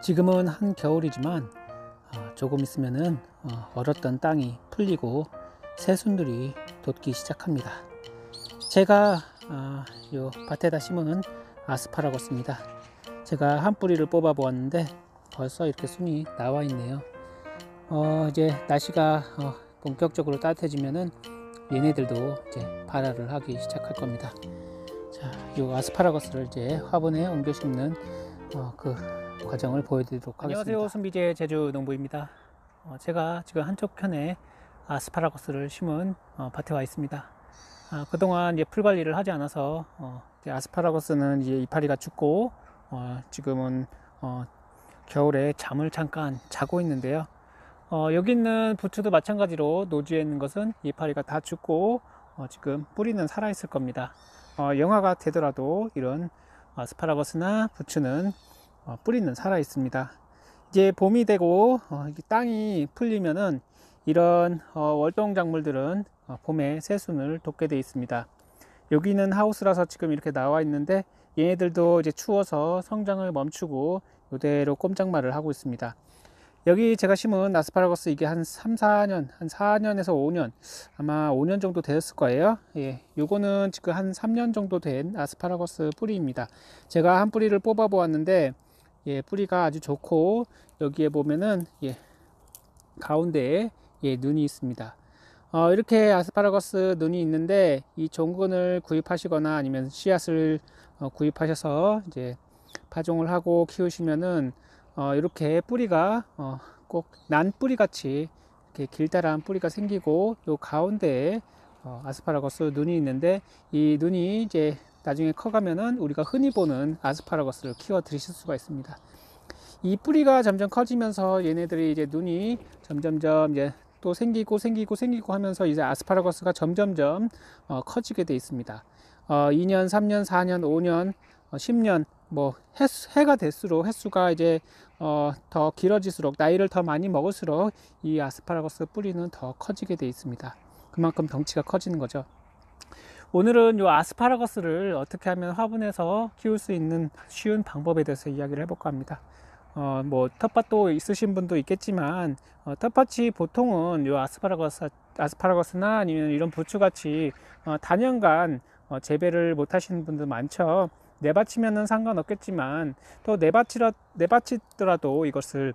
지금은 한겨울이지만 조금 있으면은 얼었던 땅이 풀리고 새순들이 돋기 시작합니다. 제가 요 밭에다 심은 아스파라거스입니다. 제가 한 뿌리를 뽑아 보았는데 벌써 이렇게 순이 나와 있네요. 이제 날씨가 본격적으로 따뜻해지면은 얘네들도 이제 발화를 하기 시작할 겁니다. 자, 요 아스파라거스를 이제 화분에 옮겨 심는 그 과정을 보여드리도록 하겠습니다. 안녕하세요, 순비제 제주농부입니다. 제가 지금 한쪽 편에 아스파라거스를 심은 밭에 와 있습니다. 그동안 이제 풀 관리를 하지 않아서 이제 아스파라거스는 이제 이파리가 죽고 지금은 겨울에 잠을 잠깐 자고 있는데요. 여기 있는 부추도 마찬가지로 노지에 있는 것은 이파리가 다 죽고 지금 뿌리는 살아 있을 겁니다. 영하가 되더라도 이런 아스파라거스나 부추는 뿌리는 살아 있습니다. 이제 봄이 되고 땅이 풀리면은 이런 월동 작물들은 봄에 새순을 돋게 되어 있습니다. 여기는 하우스라서 지금 이렇게 나와 있는데 얘네들도 이제 추워서 성장을 멈추고 이대로 꼼짝말을 하고 있습니다. 여기 제가 심은 아스파라거스 이게 한 3-4년, 한 4년에서 5년, 아마 5년 정도 되었을 거예요. 예, 요거는 지금 한 3년 정도 된 아스파라거스 뿌리입니다. 제가 한 뿌리를 뽑아 보았는데 예, 뿌리가 아주 좋고 여기에 보면은 예, 가운데에 예, 눈이 있습니다. 이렇게 아스파라거스 눈이 있는데 이 종근을 구입하시거나 아니면 씨앗을 구입하셔서 이제 파종을 하고 키우시면은 이렇게 뿌리가 꼭 난 뿌리 같이 이렇게 길다란 뿌리가 생기고 요 가운데에 아스파라거스 눈이 있는데 이 눈이 이제 나중에 커가면은 우리가 흔히 보는 아스파라거스를 키워 드실 수가 있습니다. 이 뿌리가 점점 커지면서 얘네들이 이제 눈이 점점점 이제 또 생기고 하면서 이제 아스파라거스가 점점점 커지게 돼 있습니다. 2년, 3년, 4년, 5년, 10년 뭐 해가 될수록 횟수가 이제 더 길어질수록 나이를 더 많이 먹을수록 이 아스파라거스 뿌리는 더 커지게 돼 있습니다. 그만큼 덩치가 커지는 거죠. 오늘은 이 아스파라거스를 어떻게 하면 화분에서 키울 수 있는 쉬운 방법에 대해서 이야기를 해볼까 합니다. 뭐 텃밭도 있으신 분도 있겠지만 텃밭이 보통은 이 아스파라거스나 아니면 이런 부추같이 단연간 재배를 못 하시는 분들 많죠. 내밭이면은 상관없겠지만 또 내밭이더라도 이것을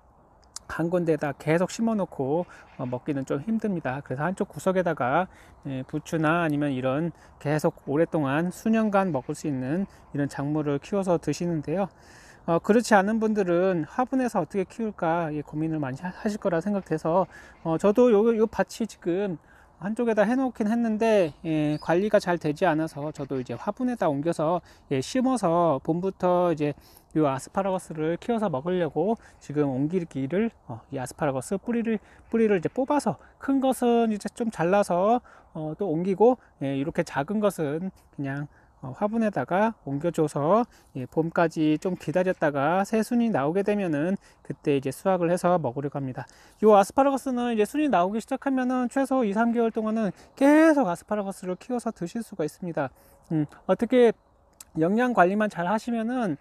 한 군데에다 계속 심어 놓고 먹기는 좀 힘듭니다. 그래서 한쪽 구석에다가 부추나 아니면 이런 계속 오랫동안 수년간 먹을 수 있는 이런 작물을 키워서 드시는데요. 그렇지 않은 분들은 화분에서 어떻게 키울까 고민을 많이 하실 거라 생각돼서 저도 요 밭이 지금 한쪽에다 해놓긴 했는데 관리가 잘 되지 않아서 저도 이제 화분에다 옮겨서 심어서 봄부터 이제 이 아스파라거스를 키워서 먹으려고 지금 옮기기를 이 아스파라거스 뿌리를 이제 뽑아서 큰 것은 이제 좀 잘라서 또 옮기고 이렇게 작은 것은 그냥 화분에다가 옮겨줘서 봄까지 좀 기다렸다가 새 순이 나오게 되면은 그때 이제 수확을 해서 먹으려고 합니다. 이 아스파라거스는 이제 순이 나오기 시작하면은 최소 2-3개월 동안은 계속 아스파라거스를 키워서 드실 수가 있습니다. 어떻게 영양 관리만 잘 하시면은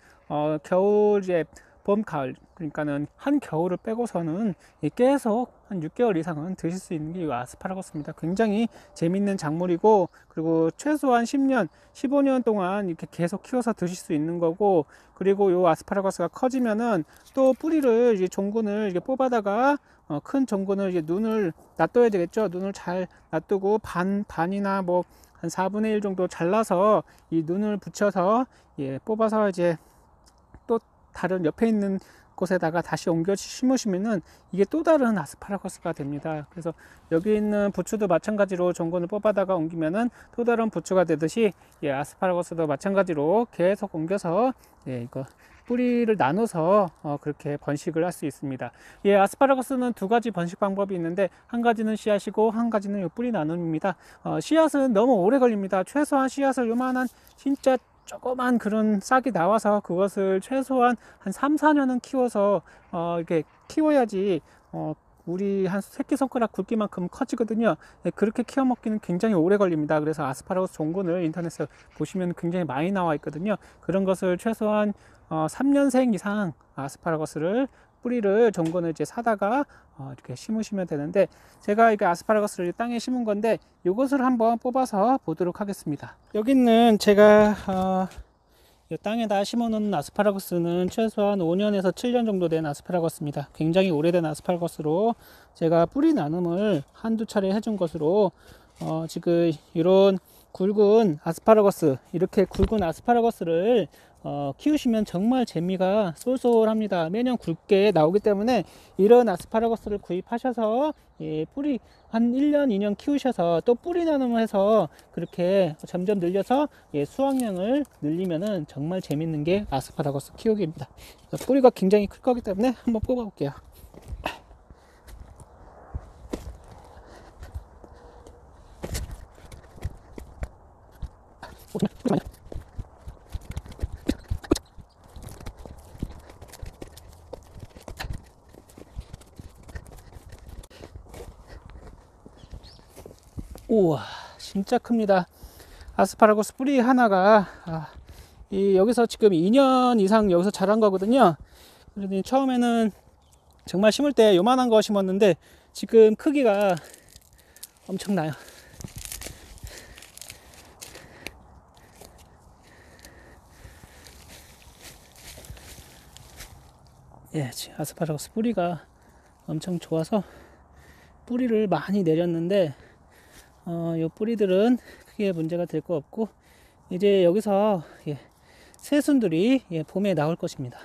겨울에 봄, 가을 그러니까는 한 겨울을 빼고서는 계속 한 6개월 이상은 드실 수 있는 게 이 아스파라거스입니다. 굉장히 재밌는 작물이고 그리고 최소한 10년, 15년 동안 이렇게 계속 키워서 드실 수 있는 거고 그리고 이 아스파라거스가 커지면은 또 뿌리를 이제 종근을 이렇게 뽑아다가 큰 종근을 이제 눈을 놔둬야 되겠죠. 눈을 잘 놔두고 반이나 뭐 한 4분의 1 정도 잘라서 이 눈을 붙여서 뽑아서 이제 또 다른 옆에 있는 곳에다가 다시 옮겨 심으시면은 이게 또 다른 아스파라거스가 됩니다. 그래서 여기 있는 부추도 마찬가지로 종근을 뽑아다가 옮기면은 또 다른 부추가 되듯이 아스파라거스도 마찬가지로 계속 옮겨서 이거 뿌리를 나눠서 그렇게 번식을 할 수 있습니다. 아스파라거스는 두 가지 번식 방법이 있는데 한 가지는 씨앗이고 한 가지는 요 뿌리 나눔입니다. 씨앗은 너무 오래 걸립니다. 최소한 씨앗을 요만한 진짜 조그만 그런 싹이 나와서 그것을 최소한 한 3-4년은 키워서 이렇게 키워야지 우리 한 새끼손가락 굵기만큼 커지거든요. 그렇게 키워 먹기는 굉장히 오래 걸립니다. 그래서 아스파라거스 종군을 인터넷에 보시면 굉장히 많이 나와 있거든요. 그런 것을 최소한 3년생 이상 아스파라거스를 뿌리를 종군을 이제 사다가 이렇게 심으시면 되는데, 제가 이게 아스파라거스를 땅에 심은 건데 이것을 한번 뽑아서 보도록 하겠습니다. 여기는 제가 이 땅에다 심어놓은 아스파라거스는 최소한 5년에서 7년 정도 된 아스파라거스입니다. 굉장히 오래된 아스파라거스로 제가 뿌리 나눔을 한두 차례 해준 것으로 지금 이런 굵은 아스파라거스, 이렇게 굵은 아스파라거스를 키우시면 정말 재미가 쏠쏠합니다. 매년 굵게 나오기 때문에 이런 아스파라거스를 구입하셔서 뿌리 한 1년 2년 키우셔서 또 뿌리 나눔을 해서 그렇게 점점 늘려서 수확량을 늘리면은 정말 재밌는 게 아스파라거스 키우기입니다. 뿌리가 굉장히 클 거기 때문에 한번 뽑아 볼게요. 우와, 진짜 큽니다. 아스파라거스 뿌리 하나가 여기서 지금 2년 이상 여기서 자란 거거든요. 그러니 처음에는 정말 심을 때 요만한 거 심었는데 지금 크기가 엄청나요. 예, 아스파라거스 뿌리가 엄청 좋아서 뿌리를 많이 내렸는데 이 뿌리들은 크게 문제가 될 거 없고, 이제 여기서 새순들이 봄에 나올 것입니다.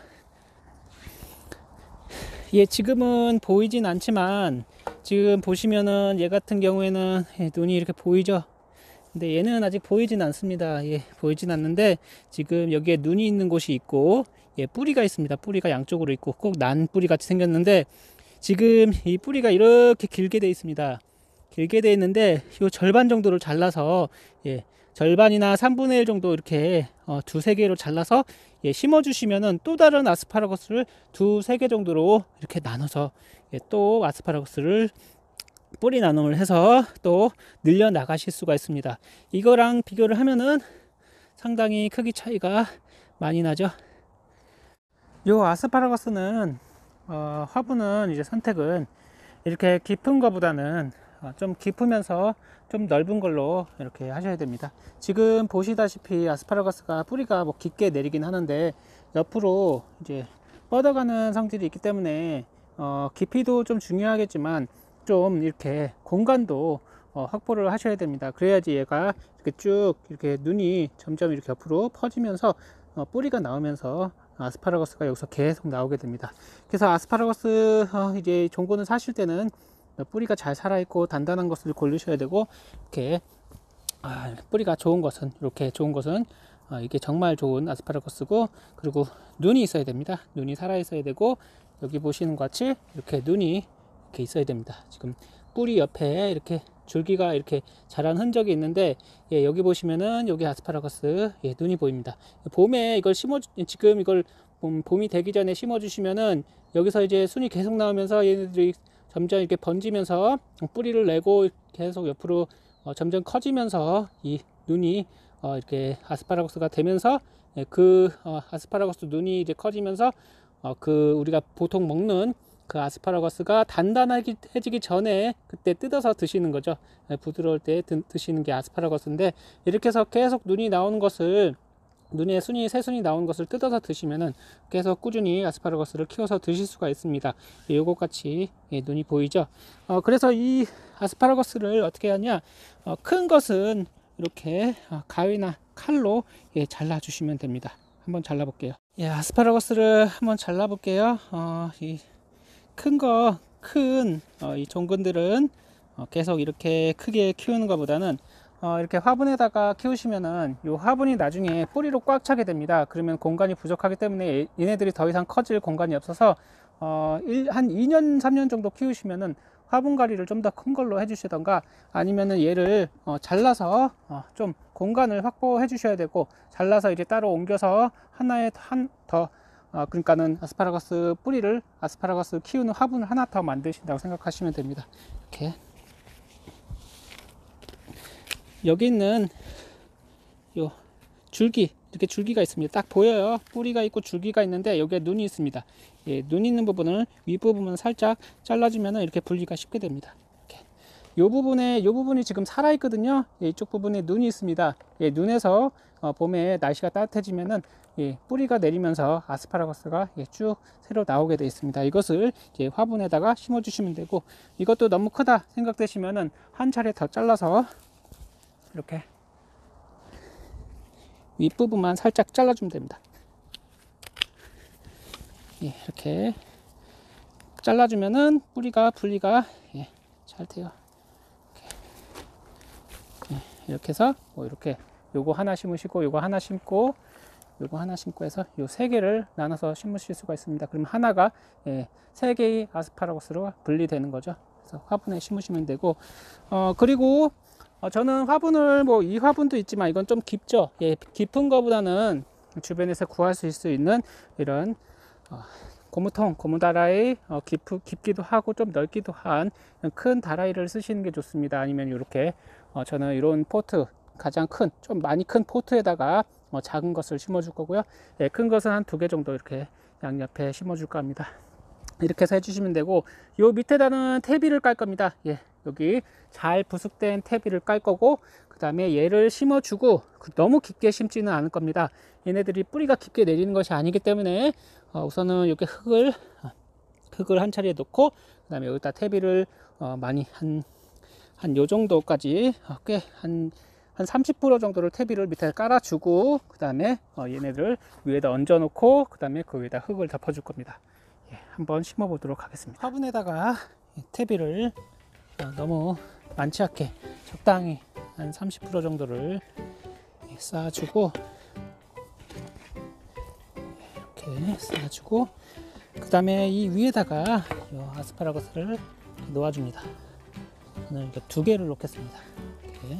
지금은 보이진 않지만 지금 보시면은 얘 같은 경우에는 눈이 이렇게 보이죠. 근데 얘는 아직 보이진 않습니다. 보이진 않는데 지금 여기에 눈이 있는 곳이 있고 뿌리가 있습니다. 뿌리가 양쪽으로 있고 꼭 난 뿌리 같이 생겼는데, 지금 이 뿌리가 이렇게 길게 돼 있습니다. 길게 돼 있는데 이 절반 정도를 잘라서 절반이나 3분의 1 정도 이렇게 두세 개로 잘라서 심어 주시면은 또 다른 아스파라거스를 두세 개 정도로 이렇게 나눠서 또 아스파라거스를 뿌리 나눔을 해서 또 늘려 나가실 수가 있습니다. 이거랑 비교를 하면은 상당히 크기 차이가 많이 나죠. 요 아스파라거스는 화분은 이제 선택은 이렇게 깊은 거보다는 좀 깊으면서 좀 넓은 걸로 이렇게 하셔야 됩니다. 지금 보시다시피 아스파라거스가 뿌리가 뭐 깊게 내리긴 하는데 옆으로 이제 뻗어가는 성질이 있기 때문에 깊이도 좀 중요하겠지만 좀 이렇게 공간도 확보를 하셔야 됩니다. 그래야지 얘가 이렇게 쭉 이렇게 눈이 점점 이렇게 옆으로 퍼지면서 뿌리가 나오면서 아스파라거스가 여기서 계속 나오게 됩니다. 그래서 아스파라거스 이제 종군을 사실 때는 뿌리가 잘 살아있고 단단한 것을 고르셔야 되고, 이렇게 뿌리가 좋은 것은 이렇게 좋은 것은 이게 정말 좋은 아스파라거스고, 그리고 눈이 있어야 됩니다. 눈이 살아 있어야 되고, 여기 보시는 것 같이 이렇게 눈이 이렇게 있어야 됩니다. 지금 뿌리 옆에 이렇게 줄기가 이렇게 자란 흔적이 있는데 여기 보시면은 여기 아스파라거스 눈이 보입니다. 봄에 이걸 지금 이걸 봄이 되기 전에 심어 주시면은 여기서 이제 순이 계속 나오면서 얘네들이 점점 이렇게 번지면서 뿌리를 내고 계속 옆으로 점점 커지면서 이 눈이 이렇게 아스파라거스가 되면서 그 아스파라거스 눈이 이제 커지면서 그 우리가 보통 먹는 그 아스파라거스가 단단해지기 전에 그때 뜯어서 드시는 거죠. 부드러울 때 드시는 게 아스파라거스인데, 이렇게 해서 계속 눈이 나오는 것을, 눈에 새순이 나오는 것을 뜯어서 드시면은 계속 꾸준히 아스파라거스를 키워서 드실 수가 있습니다. 요것 같이 눈이 보이죠. 그래서 이 아스파라거스를 어떻게 하냐, 큰 것은 이렇게 가위나 칼로 잘라 주시면 됩니다. 한번 잘라 볼게요. 아스파라거스를 한번 잘라 볼게요. 이 종근들은 계속 이렇게 크게 키우는 것보다는 이렇게 화분에다가 키우시면은 이 화분이 나중에 뿌리로 꽉 차게 됩니다. 그러면 공간이 부족하기 때문에 얘네들이 더 이상 커질 공간이 없어서 한 2년 3년 정도 키우시면은 화분 가리를 좀 더 큰 걸로 해주시던가, 아니면은 얘를 잘라서 좀 공간을 확보해 주셔야 되고, 잘라서 이제 따로 옮겨서 하나에 더 그러니까는 아스파라거스 뿌리를 아스파라거스 키우는 화분을 하나 더 만드신다고 생각하시면 됩니다. 이렇게 여기 있는 요 줄기, 이렇게 줄기가 있습니다. 딱 보여요. 뿌리가 있고 줄기가 있는데 여기에 눈이 있습니다. 예, 눈 있는 부분을 윗부분을 살짝 잘라주면 이렇게 분리가 쉽게 됩니다. 이렇게. 요 부분이 지금 살아 있거든요. 예, 이쪽 부분에 눈이 있습니다. 예, 눈에서 봄에 날씨가 따뜻해지면은 예, 뿌리가 내리면서 아스파라거스가 예, 쭉 새로 나오게 되어 있습니다. 이것을 이제 화분에다가 심어 주시면 되고, 이것도 너무 크다 생각되시면은 한 차례 더 잘라서 이렇게 윗부분만 살짝 잘라주면 됩니다. 예, 이렇게 잘라주면은 뿌리가 분리가 예, 잘 돼요. 이렇게 해서 뭐 이렇게 요거 하나 심으시고 요거 하나 심고 요거 하나 심고 해서 요 세 개를 나눠서 심으실 수가 있습니다. 그럼 하나가 예, 세 개의 아스파라거스로 분리되는 거죠. 그래서 화분에 심으시면 되고, 그리고 저는 화분을 뭐 이 화분도 있지만 이건 좀 깊죠. 예, 깊은 거보다는 주변에서 구할 수 있는 이런 고무통, 고무다라이 깊기도 하고 좀 넓기도 한 큰 다라이를 쓰시는 게 좋습니다. 아니면 이렇게 저는 이런 포트, 가장 큰, 좀 많이 큰 포트에다가 작은 것을 심어 줄 거고요. 예, 큰 것은 한 2개 정도 이렇게 양옆에 심어 줄까 합니다. 이렇게 해서 해주시면 되고, 요 밑에다는 퇴비를 깔 겁니다. 예, 여기 잘 부숙된 퇴비를 깔 거고, 그 다음에 얘를 심어주고 너무 깊게 심지는 않을 겁니다. 얘네들이 뿌리가 깊게 내리는 것이 아니기 때문에 우선은 이렇게 흙을 한 차례에 넣고, 그 다음에 여기다 퇴비를 많이 한 요 정도까지 꽤 한 30% 정도를 퇴비를 밑에 깔아주고, 그 다음에 얘네들 위에다 얹어 놓고, 그 다음에 그 위에다 흙을 덮어 줄 겁니다. 예, 한번 심어 보도록 하겠습니다. 화분에다가 퇴비를 너무 많지 않게 적당히 한 30% 정도를 쌓아주고, 이렇게 쌓아주고, 그 다음에 이 위에다가 이 아스파라거스를 놓아줍니다. 오늘 2개를 놓겠습니다. 이렇게.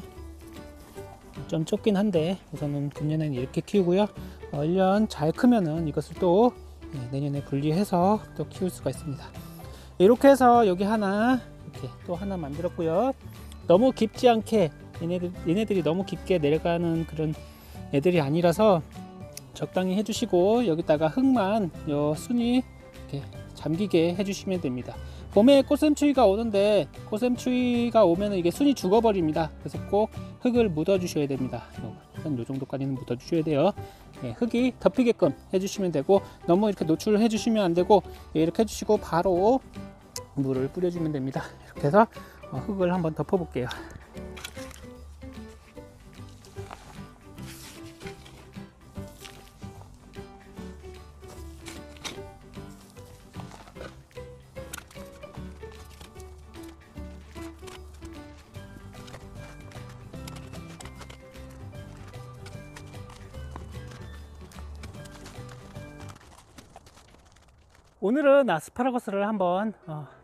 좀 좁긴 한데 우선은 금년에는 이렇게 키우고요. 1년 잘 크면은 이것을 또 내년에 분리해서 또 키울 수가 있습니다. 이렇게 해서 여기 하나, 이렇게 또 하나 만들었고요. 너무 깊지 않게, 얘네들이 너무 깊게 내려가는 그런 애들이 아니라서 적당히 해주시고, 여기다가 흙만 요 순이 이렇게 잠기게 해주시면 됩니다. 봄에 꽃샘추위가 오는데, 꽃샘추위가 오면 이게 순이 죽어버립니다. 그래서 꼭 흙을 묻어 주셔야 됩니다. 한 요 정도까지는 묻어 주셔야 돼요. 예, 흙이 덮이게끔 해주시면 되고, 너무 이렇게 노출을 해주시면 안 되고, 예, 이렇게 해주시고 바로 물을 뿌려주면 됩니다. 이렇게 해서 흙을 한번 덮어 볼게요. 오늘은 아스파라거스를 한번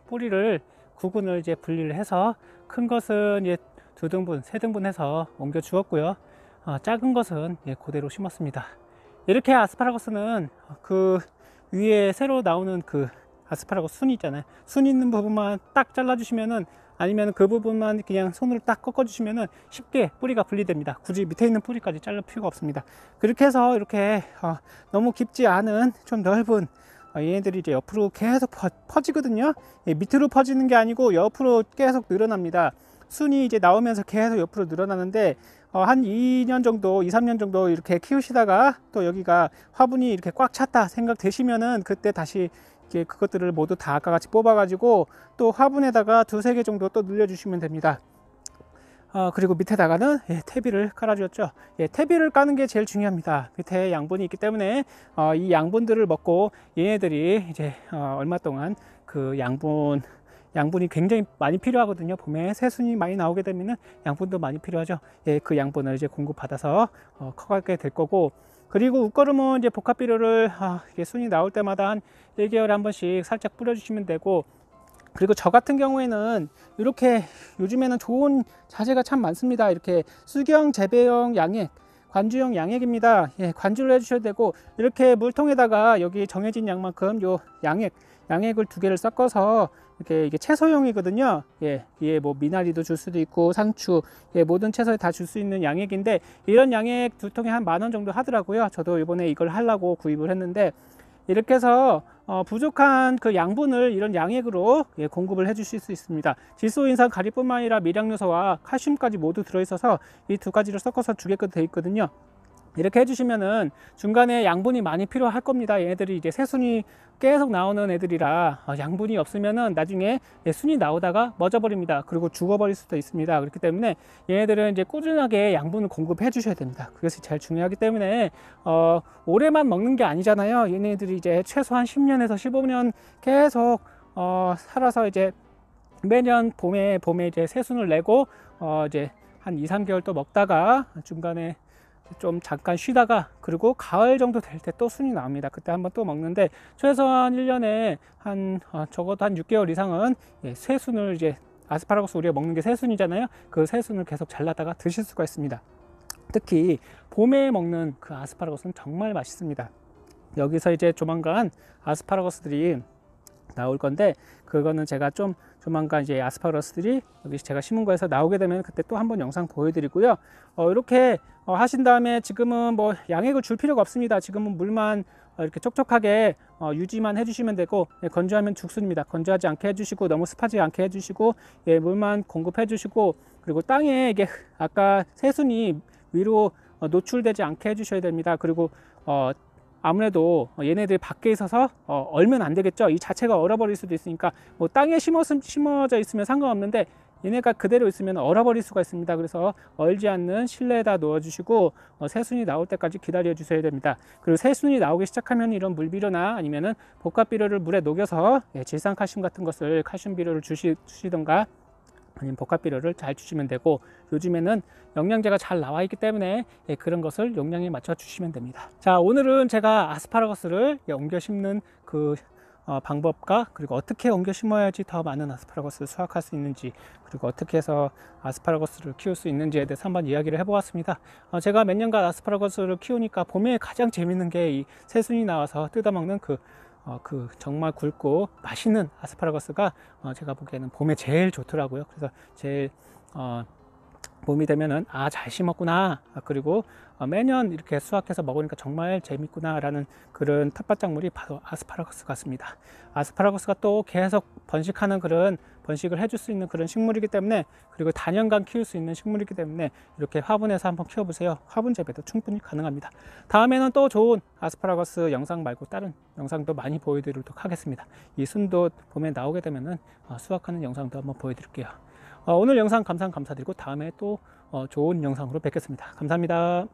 뿌리를 구근을 이제 분리를 해서, 큰 것은 이제 2등분, 3등분 해서 옮겨 주었고요. 작은 것은 그대로 심었습니다. 이렇게 아스파라거스는 그 위에 새로 나오는 그 아스파라거스 순이 있잖아요. 순 있는 부분만 딱 잘라 주시면은, 아니면 그 부분만 그냥 손으로 딱 꺾어 주시면은 쉽게 뿌리가 분리됩니다. 굳이 밑에 있는 뿌리까지 자를 필요가 없습니다. 그렇게 해서 이렇게 너무 깊지 않은 좀 넓은 얘네들이 이제 옆으로 계속 퍼지거든요. 밑으로 퍼지는 게 아니고 옆으로 계속 늘어납니다. 순이 이제 나오면서 계속 옆으로 늘어나는데, 한 2년 정도, 2, 3년 정도 이렇게 키우시다가 또 여기가 화분이 이렇게 꽉 찼다 생각되시면은, 그때 다시 이렇게 그것들을 모두 다 아까 같이 뽑아 가지고 또 화분에다가 2, 3개 정도 또 늘려 주시면 됩니다. 그리고 밑에다가는 퇴비를 깔아주었죠. 퇴비를 까는 게 제일 중요합니다. 밑에 양분이 있기 때문에 이 양분들을 먹고 얘네들이 이제 얼마 동안 그 양분이 굉장히 많이 필요하거든요. 봄에 새순이 많이 나오게 되면은 양분도 많이 필요하죠. 그 양분을 이제 공급받아서 커가게 될 거고, 그리고 웃거름은 이제 복합비료를 순이 나올 때마다 한 1개월에 한 번씩 살짝 뿌려주시면 되고, 그리고 저 같은 경우에는 이렇게 요즘에는 좋은 자재가 참 많습니다. 이렇게 수경 재배용 양액, 관주용 양액입니다. 예, 관주를 해주셔야 되고, 이렇게 물통에다가 여기 정해진 양만큼 요 양액을 2개를 섞어서 이렇게 이게 채소용이거든요. 예, 이게 뭐 미나리도 줄 수도 있고 상추, 예, 모든 채소에 다 줄 수 있는 양액인데, 이런 양액 2통에 한 10,000원 정도 하더라고요. 저도 이번에 이걸 하려고 구입을 했는데, 이렇게 해서 부족한 그 양분을 이런 양액으로, 예, 공급을 해 주실 수 있습니다. 질소 인산 가리뿐만 아니라 미량요소와 칼슘까지 모두 들어있어서 이 2가지를 섞어서 주게끔 되어 있거든요. 이렇게 해주시면은 중간에 양분이 많이 필요할 겁니다. 얘네들이 이제 새순이 계속 나오는 애들이라 양분이 없으면은 나중에 순이 나오다가 멎어버립니다. 그리고 죽어버릴 수도 있습니다. 그렇기 때문에 얘네들은 이제 꾸준하게 양분을 공급해 주셔야 됩니다. 그것이 제일 중요하기 때문에 올해만 먹는 게 아니잖아요. 얘네들이 이제 최소한 10년에서 15년 계속 살아서 이제 매년 봄에 이제 새순을 내고 이제 한 2~3개월 또 먹다가 중간에 좀 잠깐 쉬다가, 그리고 가을 정도 될 때 또 순이 나옵니다. 그때 한번 또 먹는데, 최소한 1년에 적어도 한 6개월 이상은, 예, 새순을 이제 아스파라거스 우리가 먹는 게 새순이잖아요. 그 새순을 계속 잘라다가 드실 수가 있습니다. 특히 봄에 먹는 그 아스파라거스는 정말 맛있습니다. 여기서 이제 조만간 아스파라거스들이 나올 건데, 그거는 제가 좀 조만간 이제 아스파라거스들이 여기 제가 심은 거에서 나오게 되면 그때 또 한번 영상 보여드리고요. 이렇게 하신 다음에 지금은 뭐 양액을 줄 필요가 없습니다. 지금은 물만 이렇게 촉촉하게 유지만 해주시면 되고, 예, 건조하면 죽순입니다. 건조하지 않게 해주시고, 너무 습하지 않게 해주시고, 예, 물만 공급해 주시고, 그리고 땅에 이게 아까 새순이 위로 노출되지 않게 해주셔야 됩니다. 그리고 아무래도 얘네들이 밖에 있어서 얼면 안 되겠죠. 이 자체가 얼어버릴 수도 있으니까, 뭐 땅에 심어져 있으면 상관없는데 얘네가 그대로 있으면 얼어버릴 수가 있습니다. 그래서 얼지 않는 실내에다 놓아 주시고 새순이 나올 때까지 기다려 주셔야 됩니다. 그리고 새순이 나오기 시작하면 이런 물비료나 아니면은 복합비료를 물에 녹여서, 예, 질산칼슘 같은 것을 칼슘 비료를 주시던가 아니면 복합비료를 잘 주시면 되고, 요즘에는 영양제가 잘 나와 있기 때문에, 예, 그런 것을 용량에 맞춰 주시면 됩니다. 자, 오늘은 제가 아스파라거스를, 예, 옮겨 심는 그 방법과, 그리고 어떻게 옮겨 심어야지 더 많은 아스파라거스를 수확할 수 있는지, 그리고 어떻게 해서 아스파라거스를 키울 수 있는지에 대해서 한번 이야기를 해보았습니다. 제가 몇 년간 아스파라거스를 키우니까 봄에 가장 재밌는 게 이 새순이 나와서 뜯어먹는 그 정말 굵고 맛있는 아스파라거스가 제가 보기에는 봄에 제일 좋더라고요. 그래서 제일 봄이 되면은 잘 심었구나, 그리고 매년 이렇게 수확해서 먹으니까 정말 재밌구나 라는 그런 텃밭작물이 바로 아스파라거스 같습니다. 아스파라거스가 또 계속 번식하는 그런 번식을 해줄 수 있는 그런 식물이기 때문에, 그리고 단연간 키울 수 있는 식물이기 때문에 이렇게 화분에서 한번 키워보세요. 화분 재배도 충분히 가능합니다. 다음에는 또 좋은 아스파라거스 영상 말고 다른 영상도 많이 보여드리도록 하겠습니다. 이 순도 봄에 나오게 되면은 수확하는 영상도 한번 보여드릴게요. 오늘 영상 감사드리고 다음에 또 좋은 영상으로 뵙겠습니다. 감사합니다.